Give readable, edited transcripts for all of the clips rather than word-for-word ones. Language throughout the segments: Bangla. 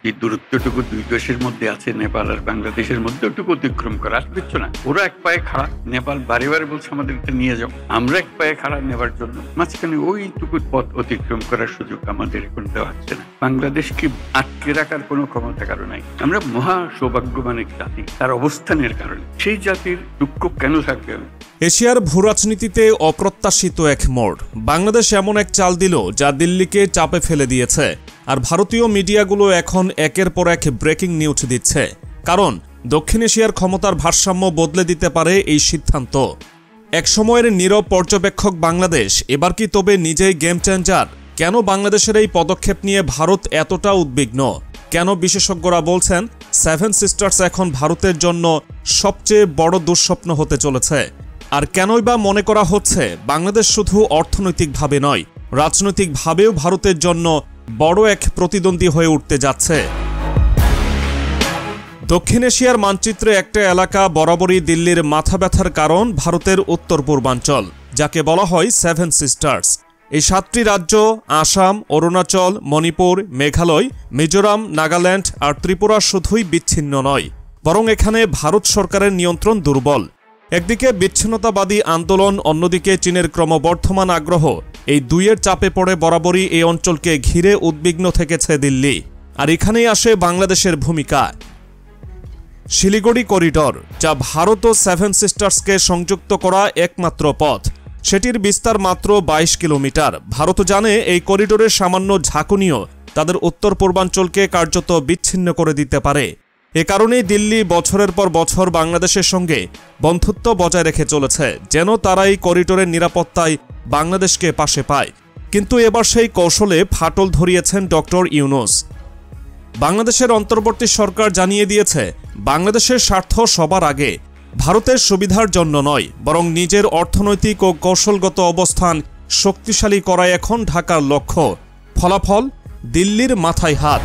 যে দূরত্বটুকু দুই দেশের মধ্যে আছে, নেপাল আর বাংলাদেশের মধ্যে, ওটুকু অতিক্রম করা আর কিচ্ছু না। ওরা এক পায়ে খাড়া, নেপাল বারে বারে বলছে আমাদেরকে নিয়ে যাও, আমরা এক পায়ে খাড়া নেবার জন্য মাঝখানে ওইটুকু পথ অতিক্রম করার সুযোগ আমাদের এখন দেওয়া হচ্ছে না। বাংলাদেশকে আটকে রাখার কোনো ক্ষমতা কারো নাই। আমরা মহা সৌভাগ্যবান এক জাতি, তার অবস্থানের কারণে। সেই জাতির দুঃখ কেন থাকবে? এশিয়ার ভূরাজনীতিতে অপ্রত্যাশিত এক মোড়। বাংলাদেশ এমন এক চাল দিল যা দিল্লিকে চাপে ফেলে দিয়েছে। আর ভারতীয় মিডিয়াগুলো এখন একের পর এক ব্রেকিং নিউজ দিচ্ছে, কারণ দক্ষিণ এশিয়ার ক্ষমতার ভারসাম্য বদলে দিতে পারে এই সিদ্ধান্ত। এক সময়ের নীরব পর্যবেক্ষক বাংলাদেশ এবার কি তবে নিজেই গেম চেঞ্জার? কেন বাংলাদেশের এই পদক্ষেপ নিয়ে ভারত এতটা উদ্বিগ্ন? কেন বিশেষজ্ঞরা বলছেন সেভেন সিস্টার্স এখন ভারতের জন্য সবচেয়ে বড় দুঃস্বপ্ন হতে চলেছে? আর কেনই বা মনে করা হচ্ছে বাংলাদেশ শুধু অর্থনৈতিকভাবে নয়, রাজনৈতিকভাবেও ভারতের জন্য বড় এক প্রতিদ্বন্দ্বী হয়ে উঠতে যাচ্ছে? দক্ষিণ এশিয়ার মানচিত্রে একটা এলাকা বরাবরই দিল্লির মাথা ব্যথার কারণ, ভারতের উত্তর পূর্বাঞ্চল, যাকে বলা হয় সেভেন সিস্টার্স। এই 7টি রাজ্য আসাম, অরুণাচল, মণিপুর, মেঘালয়, মিজোরাম, নাগাল্যান্ড আর ত্রিপুরা শুধুই বিচ্ছিন্ন নয়, বরং এখানে ভারত সরকারের নিয়ন্ত্রণ দুর্বল। একদিকে বিচ্ছিন্নতাবাদী আন্দোলন, অন্যদিকে চীনের ক্রমবর্ধমান আগ্রহ, এই দুইয়ের চাপে পড়ে বরাবরই এই অঞ্চলকে ঘিরে উদ্বিগ্ন থেকেছে দিল্লি। আর এখানেই আসে বাংলাদেশের ভূমিকা। শিলিগুড়ি করিডর, যা ভারত ও সেভেন সিস্টার্সকে সংযুক্ত করা একমাত্র পথ, সেটির বিস্তার মাত্র 22 কিলোমিটার। ভারত জানে এই করিডোরের সামান্য ঝাঁকুনিও তাদের উত্তর পূর্বাঞ্চলকে কার্যত বিচ্ছিন্ন করে দিতে পারে। এ কারণেই দিল্লি বছরের পর বছর বাংলাদেশের সঙ্গে বন্ধুত্ব বজায় রেখে চলেছে, যেন তারা এই করিডোরের নিরাপত্তায় বাংলাদেশকে পাশে পায়। কিন্তু এবার সেই কৌশলে ফাটল ধরিয়েছেন ডক্টর ইউনূস। বাংলাদেশের অন্তর্বর্তী সরকার জানিয়ে দিয়েছে, বাংলাদেশের স্বার্থ সবার আগে, ভারতের সুবিধার জন্য নয়, বরং নিজের অর্থনৈতিক ও কৌশলগত অবস্থান শক্তিশালী করাই এখন ঢাকার লক্ষ্য। ফলাফল, দিল্লির মাথায় হাত।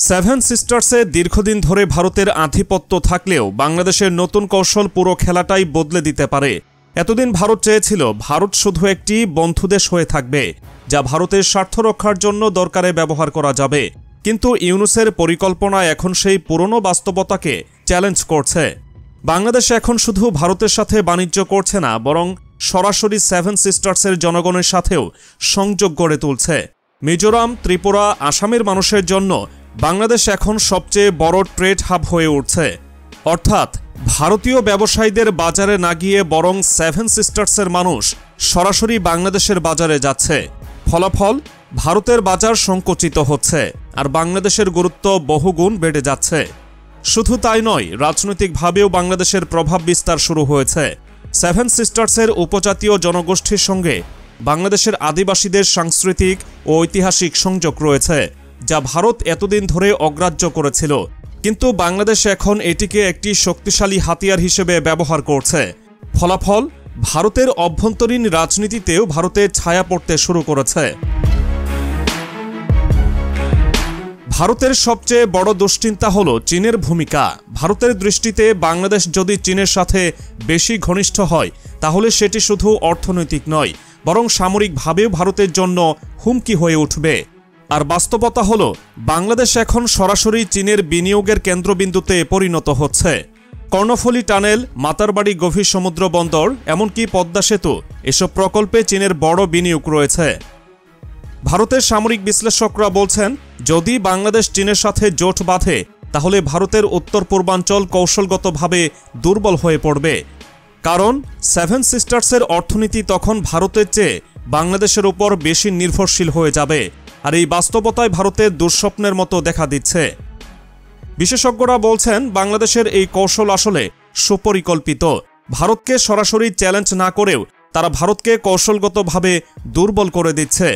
সেভেন সিস্টার্সে দীর্ঘদিন ধরে ভারতের আধিপত্য থাকলেও বাংলাদেশের নতুন কৌশল পুরো খেলাটাই বদলে দিতে পারে। এতদিন ভারত চেয়েছিল ভারত শুধু একটি বন্ধুদেশ হয়ে থাকবে, যা ভারতের স্বার্থ রক্ষার জন্য দরকারে ব্যবহার করা যাবে। কিন্তু ইউনূসের পরিকল্পনা এখন সেই পুরনো বাস্তবতাকে চ্যালেঞ্জ করছে। বাংলাদেশ এখন শুধু ভারতের সাথে বাণিজ্য করছে না, বরং সরাসরি সেভেন সিস্টার্সের জনগণের সাথেও সংযোগ গড়ে তুলছে। মিজোরাম, ত্রিপুরা, আসামের মানুষের জন্য বাংলাদেশ এখন সবচেয়ে বড় ট্রেড হাব হয়ে উঠছে। অর্থাৎ ভারতীয় ব্যবসায়ীদের বাজারে না গিয়ে বরং সেভেন সিস্টার্সের মানুষ সরাসরি বাংলাদেশের বাজারে যাচ্ছে। ফলাফল, ভারতের বাজার সংকুচিত হচ্ছে আর বাংলাদেশের গুরুত্ব বহুগুণ বেড়ে যাচ্ছে। শুধু তাই নয়, রাজনৈতিকভাবেও বাংলাদেশের প্রভাব বিস্তার শুরু হয়েছে। সেভেন সিস্টার্সের উপজাতীয় জনগোষ্ঠীর সঙ্গে বাংলাদেশের আদিবাসীদের সাংস্কৃতিক ও ঐতিহাসিক সংযোগ রয়েছে, যা ভারত এতদিন ধরে অগ্রাহ্য করেছিল। কিন্তু বাংলাদেশ এখন এটিকে একটি শক্তিশালী হাতিয়ার হিসেবে ব্যবহার করছে। ফলাফল, ভারতের অভ্যন্তরীণ রাজনীতিতেও ভারতের ছায়া পড়তে শুরু করেছে। ভারতের সবচেয়ে বড় দুশ্চিন্তা হল চীনের ভূমিকা। ভারতের দৃষ্টিতে বাংলাদেশ যদি চীনের সাথে বেশি ঘনিষ্ঠ হয়, তাহলে সেটি শুধু অর্থনৈতিক নয়, বরং সামরিকভাবেও ভারতের জন্য হুমকি হয়ে উঠবে। আর বাস্তবতা হল, বাংলাদেশ এখন সরাসরি চীনের বিনিয়োগের কেন্দ্রবিন্দুতে পরিণত হচ্ছে। কর্ণফুলী টানেল, মাতারবাড়ি গভীর সমুদ্র বন্দর, এমনকি পদ্মা সেতু, এসব প্রকল্পে চীনের বড় বিনিয়োগ রয়েছে। ভারতের সামরিক বিশ্লেষকরা বলছেন, যদি বাংলাদেশ চীনের সাথে জোট বাঁধে, তাহলে ভারতের উত্তর পূর্বাঞ্চল কৌশলগতভাবে দুর্বল হয়ে পড়বে। কারণ সেভেন সিস্টার্সের অর্থনীতি তখন ভারতের চেয়ে বাংলাদেশের উপর বেশি নির্ভরশীল হয়ে যাবে। আর এই বাস্তবতায় ভারতের দুঃস্বপ্নের মতো দেখা দিচ্ছে। বিশেষজ্ঞরা বলছেন, বাংলাদেশের এই কৌশল আসলে সুপরিকল্পিত। ভারতকে সরাসরি চ্যালেঞ্জ না করেও তারা ভারতকে কৌশলগতভাবে দুর্বল করে দিচ্ছে।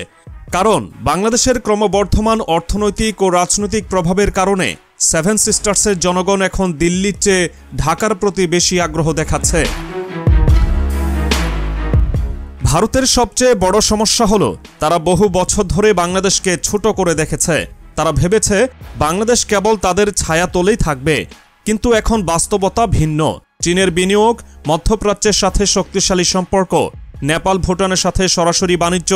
কারণ বাংলাদেশের ক্রমবর্ধমান অর্থনৈতিক ও রাজনৈতিক প্রভাবের কারণে সেভেন সিস্টার্সের জনগণ এখন দিল্লির চেয়ে ঢাকার প্রতি বেশি আগ্রহ দেখাচ্ছে। ভারতের সবচেয়ে বড় সমস্যা হলো, তারা বহু বছর ধরে বাংলাদেশকে ছোট করে দেখেছে। তারা ভেবেছে বাংলাদেশ কেবল তাদের ছায়াতলেই থাকবে। কিন্তু এখন বাস্তবতা ভিন্ন। চীনের বিনিয়োগ, মধ্যপ্রাচ্যের সাথে শক্তিশালী সম্পর্ক, নেপাল ভুটানের সাথে সরাসরি বাণিজ্য,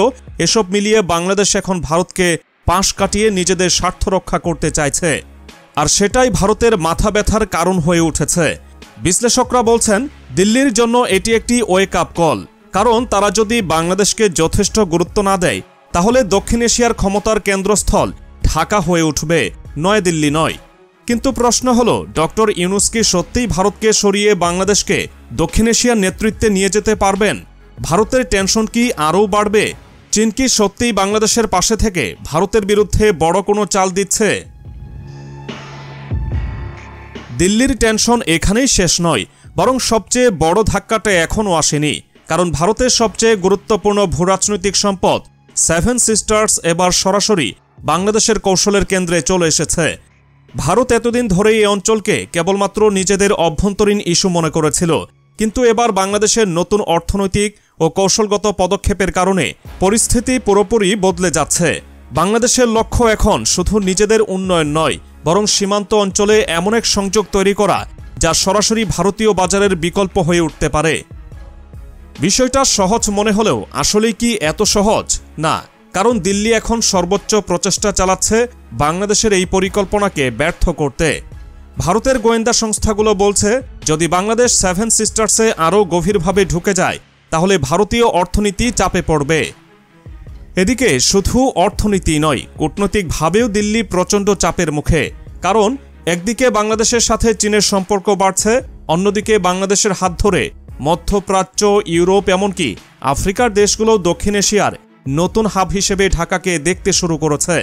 এসব মিলিয়ে বাংলাদেশ এখন ভারতকে পাশ কাটিয়ে নিজেদের স্বার্থ রক্ষা করতে চাইছে, আর সেটাই ভারতের মাথা ব্যথার কারণ হয়ে উঠেছে। বিশ্লেষকরা বলছেন, দিল্লির জন্য এটি একটি ওয়েক আপ কল, কারণ তারা যদি বাংলাদেশকে যথেষ্ট গুরুত্ব না দেয় তাহলে দক্ষিণ এশিয়ার ক্ষমতার কেন্দ্রস্থল ঢাকা হয়ে উঠবে, নয়াদিল্লি নয়। কিন্তু প্রশ্ন হলো, ডক্টর ইউনূস কি সত্যিই ভারতকে সরিয়ে বাংলাদেশকে দক্ষিণ এশিয়ার নেতৃত্বে নিয়ে যেতে পারবেন? ভারতের টেনশন কি আরও বাড়বে? চীন কি সত্যিই বাংলাদেশের পাশে থেকে ভারতের বিরুদ্ধে বড় কোনো চাল দিচ্ছে? দিল্লির টেনশন এখানেই শেষ নয়, বরং সবচেয়ে বড় ধাক্কাটা এখনও আসেনি। কারণ ভারতের সবচেয়ে গুরুত্বপূর্ণ ভূরাজনৈতিক সম্পদ সেভেন সিস্টার্স এবার সরাসরি বাংলাদেশের কৌশলের কেন্দ্রে চলে এসেছে। ভারত এতদিন ধরে এই অঞ্চলকে কেবলমাত্র নিজেদের অভ্যন্তরীণ ইস্যু মনে করেছিল, কিন্তু এবার বাংলাদেশের নতুন অর্থনৈতিক ও কৌশলগত পদক্ষেপের কারণে পরিস্থিতি পুরোপুরি বদলে যাচ্ছে। বাংলাদেশের লক্ষ্য এখন শুধু নিজেদের উন্নয়ন নয়, বরং সীমান্ত অঞ্চলে এমন এক সংযোগ তৈরি করা যা সরাসরি ভারতীয় বাজারের বিকল্প হয়ে উঠতে পারে। বিষয়টা সহজ মনে হলেও আসলেই কি এত সহজ? না, কারণ দিল্লি এখন সর্বোচ্চ প্রচেষ্টা চালাচ্ছে বাংলাদেশের এই পরিকল্পনাকে ব্যর্থ করতে। ভারতের গোয়েন্দা সংস্থাগুলো বলছে, যদি বাংলাদেশ সেভেন সিস্টার্সে আরও গভীরভাবে ঢুকে যায় তাহলে ভারতীয় অর্থনীতি চাপে পড়বে। এদিকে শুধু অর্থনীতি নয়, কূটনৈতিকভাবেও দিল্লি প্রচণ্ড চাপের মুখে। কারণ একদিকে বাংলাদেশের সাথে চীনের সম্পর্ক বাড়ছে, অন্যদিকে বাংলাদেশের হাত ধরে মধ্যপ্রাচ্য, ইউরোপ, এমনকি আফ্রিকার দেশগুলো দক্ষিণ এশিয়ার নতুন হাব হিসেবে ঢাকাকে দেখতে শুরু করেছে।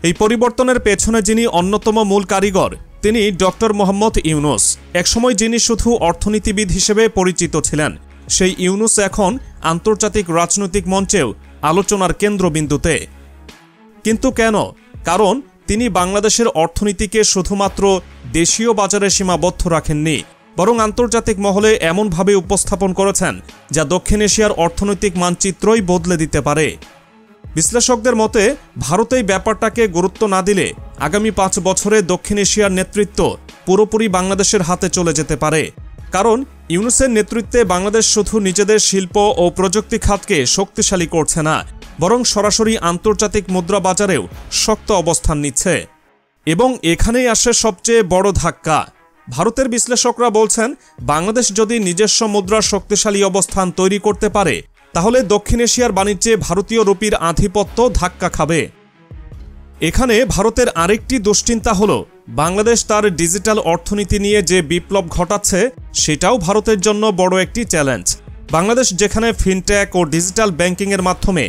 এই পরিবর্তনের পেছনে যিনি অন্যতম মূল কারিগর, তিনি ডক্টর মোহাম্মদ ইউনূস। একসময় যিনি শুধু অর্থনীতিবিদ হিসেবে পরিচিত ছিলেন, সেই ইউনূস এখন আন্তর্জাতিক রাজনৈতিক মঞ্চেও আলোচনার কেন্দ্রবিন্দুতে। কিন্তু কেন? কারণ তিনি বাংলাদেশের অর্থনীতিকে শুধুমাত্র দেশীয় বাজারে সীমাবদ্ধ রাখেননি, বরং আন্তর্জাতিক মহলে এমনভাবে উপস্থাপন করেছেন যা দক্ষিণ এশিয়ার অর্থনৈতিক মানচিত্রই বদলে দিতে পারে। বিশ্লেষকদের মতে, ভারত এই ব্যাপারটাকে গুরুত্ব না দিলে আগামী 5 বছরে দক্ষিণ এশিয়ার নেতৃত্ব পুরোপুরি বাংলাদেশের হাতে চলে যেতে পারে। কারণ ইউনূসের নেতৃত্বে বাংলাদেশ শুধু নিজেদের শিল্প ও প্রযুক্তি খাতকে শক্তিশালী করছে না, বরং সরাসরি আন্তর্জাতিক মুদ্রা বাজারেও শক্ত অবস্থান নিচ্ছে। এবং এখানেই আসে সবচেয়ে বড় ধাক্কা। ভারতের বিশ্লেষকরা বলছেন, বাংলাদেশ যদি নিজস্ব মুদ্রার শক্তিশালী অবস্থান তৈরি করতে পারে তাহলে দক্ষিণ এশিয়ার বাণিজ্যে ভারতীয় রুপির আধিপত্য ধাক্কা খাবে। এখানে ভারতের আরেকটি দুশ্চিন্তা হলো, বাংলাদেশ তার ডিজিটাল অর্থনীতি নিয়ে যে বিপ্লব ঘটাচ্ছে সেটাও ভারতের জন্য বড় একটি চ্যালেঞ্জ। বাংলাদেশ যেখানে ফিনটেক ও ডিজিটাল ব্যাংকিংয়ের মাধ্যমে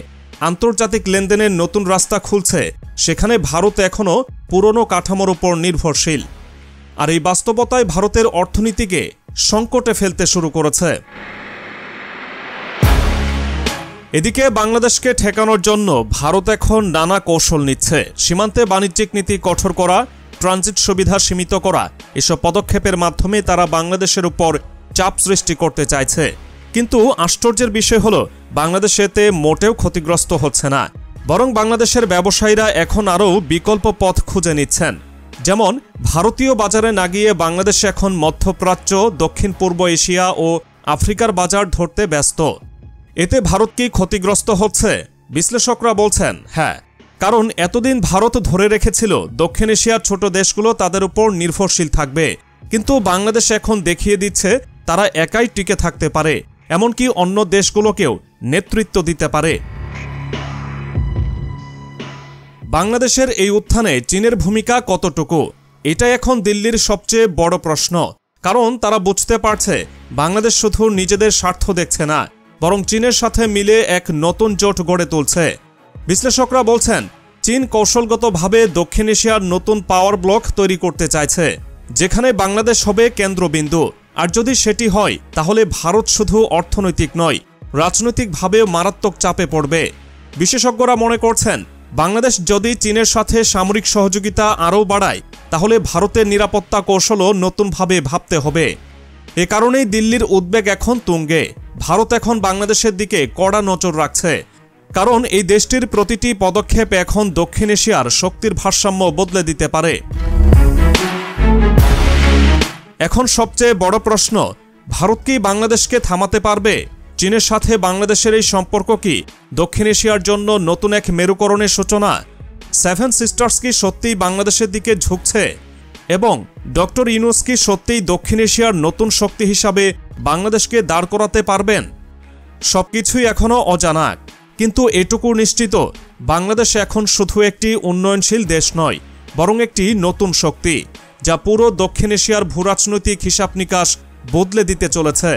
আন্তর্জাতিক লেনদেনের নতুন রাস্তা খুলছে, সেখানে ভারত এখনও পুরনো কাঠামোর উপর নির্ভরশীল। আর এই বাস্তবতায় ভারতের অর্থনীতিকে সংকটে ফেলতে শুরু করেছে। এদিকে বাংলাদেশকে ঠেকানোর জন্য ভারত এখন নানা কৌশল নিচ্ছে। সীমান্তে বাণিজ্যিক নীতি কঠোর করা, ট্রানজিট সুবিধা সীমিত করা, এসব পদক্ষেপের মাধ্যমে তারা বাংলাদেশের উপর চাপ সৃষ্টি করতে চাইছে। কিন্তু আশ্চর্যের বিষয় হলো, বাংলাদেশ এতে মোটেও ক্ষতিগ্রস্ত হচ্ছে না, বরং বাংলাদেশের ব্যবসায়ীরা এখন আরও বিকল্প পথ খুঁজে নিচ্ছেন। যেমন ভারতীয় বাজারে না গিয়ে বাংলাদেশ এখন মধ্যপ্রাচ্য, দক্ষিণ পূর্ব এশিয়া ও আফ্রিকার বাজার ধরতে ব্যস্ত। এতে ভারত কি ক্ষতিগ্রস্ত হচ্ছে? বিশ্লেষকরা বলছেন হ্যাঁ, কারণ এতদিন ভারত ধরে রেখেছিল দক্ষিণ এশিয়ার ছোট দেশগুলো তাদের উপর নির্ভরশীল থাকবে, কিন্তু বাংলাদেশ এখন দেখিয়ে দিচ্ছে তারা একাই টিকে থাকতে পারে, এমনকি অন্য দেশগুলোকেও নেতৃত্ব দিতে পারে। বাংলাদেশের এই উত্থানে চীনের ভূমিকা কতটুকু, এটা এখন দিল্লির সবচেয়ে বড় প্রশ্ন। কারণ তারা বুঝতে পারছে বাংলাদেশ শুধু নিজেদের স্বার্থ দেখছে না, বরং চীনের সাথে মিলে এক নতুন জোট গড়ে তুলছে। বিশ্লেষকরা বলছেন, চীন কৌশলগতভাবে দক্ষিণ এশিয়ার নতুন পাওয়ার ব্লক তৈরি করতে চাইছে, যেখানে বাংলাদেশ হবে কেন্দ্রবিন্দু। আর যদি সেটি হয় তাহলে ভারত শুধু অর্থনৈতিক নয়, রাজনৈতিকভাবেও মারাত্মক চাপে পড়বে। বিশেষজ্ঞরা মনে করছেন, বাংলাদেশ যদি চীনের সাথে সামরিক সহযোগিতা আরও বাড়ায় তাহলে ভারতের নিরাপত্তা কৌশলও নতুনভাবে ভাবতে হবে। এ কারণেই দিল্লির উদ্বেগ এখন তুঙ্গে। ভারত এখন বাংলাদেশের দিকে কড়া নজর রাখছে, কারণ এই দেশটির প্রতিটি পদক্ষেপ এখন দক্ষিণ এশিয়ার শক্তির ভারসাম্য বদলে দিতে পারে। এখন সবচেয়ে বড় প্রশ্ন, ভারত কি বাংলাদেশকে থামাতে পারবে? চীনের সাথে বাংলাদেশের এই সম্পর্ক কি দক্ষিণ এশিয়ার জন্য নতুন এক মেরুকরণের সূচনা? সেভেন সিস্টার্স কি সত্যিই বাংলাদেশের দিকে ঝুঁকছে? এবং ডক্টর ইউনূস কি সত্যিই দক্ষিণ এশিয়ার নতুন শক্তি হিসাবে বাংলাদেশকে দাঁড় করাতে পারবেন? সবকিছুই এখনও অজানা, কিন্তু এটুকু নিশ্চিত, বাংলাদেশ এখন শুধু একটি উন্নয়নশীল দেশ নয়, বরং একটি নতুন শক্তি, যা পুরো দক্ষিণ এশিয়ার ভূরাজনৈতিক হিসাব নিকাশ বদলে দিতে চলেছে।